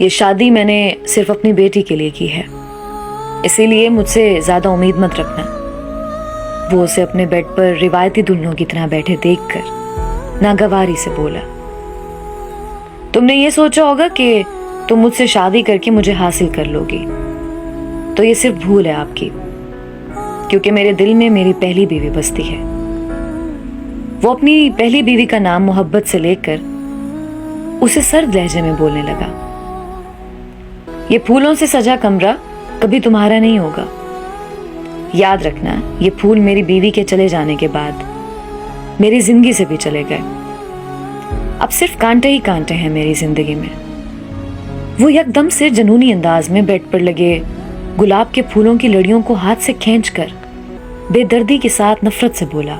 ये शादी मैंने सिर्फ अपनी बेटी के लिए की है, इसीलिए मुझसे ज्यादा उम्मीद मत रखना। वो उसे अपने बेड पर रिवायती दुल्हनों की तरह बैठे देखकर नागवारी से बोला, तुमने ये सोचा होगा कि तुम मुझसे शादी करके मुझे हासिल कर लोगी, तो ये सिर्फ भूल है आपकी, क्योंकि मेरे दिल में मेरी पहली बीवी बसती है। वो अपनी पहली बीवी का नाम मोहब्बत से लेकर उसे सर्द लहजे में बोलने लगा। ये फूलों से सजा कमरा कभी तुम्हारा नहीं होगा। याद रखना, ये फूल मेरी बीवी के चले जाने के बाद मेरी जिंदगी से भी चले गए। अब सिर्फ कांटे ही कांटे हैं मेरी जिंदगी में। वो एकदम से जनूनी अंदाज में बेड पर लगे गुलाब के फूलों की लड़ियों को हाथ से खींचकर बेदर्दी के साथ नफरत से बोला।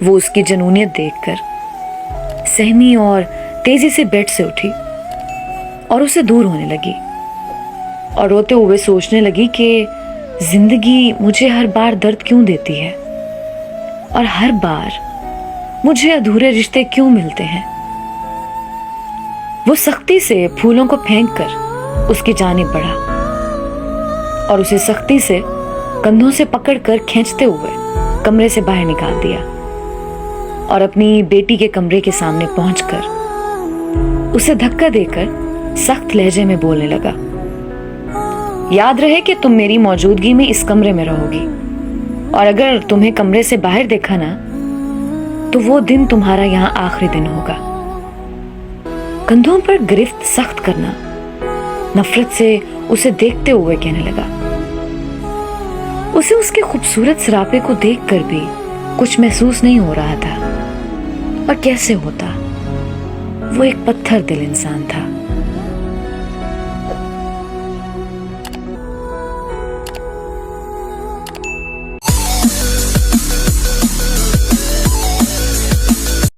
वो उसकी जनूनियत देखकर सहमी और तेजी से बेड से उठी और उसे दूर होने लगी और रोते हुए सोचने लगी कि जिंदगी मुझे हर बार दर्द क्यों देती है और हर बार मुझे अधूरे रिश्ते क्यों मिलते हैं। वो सख्ती से फूलों को फेंककर उसकी जानिब बढ़ा और उसे सख्ती से कंधों से पकड़कर खींचते हुए कमरे से बाहर निकाल दिया और अपनी बेटी के कमरे के सामने पहुंचकर उसे धक्का देकर सख्त लहजे में बोलने लगा, याद रहे कि तुम मेरी मौजूदगी में इस कमरे में रहोगी और अगर तुम्हें कमरे से बाहर देखा ना तो वो दिन तुम्हारा यहां आखिरी दिन होगा। कंधों पर गिरफ्त सख्त करना नफरत से उसे देखते हुए कहने लगा। उसे उसके खूबसूरत सरापे को देखकर भी कुछ महसूस नहीं हो रहा था, और कैसे होता, वो एक पत्थर दिल इंसान था।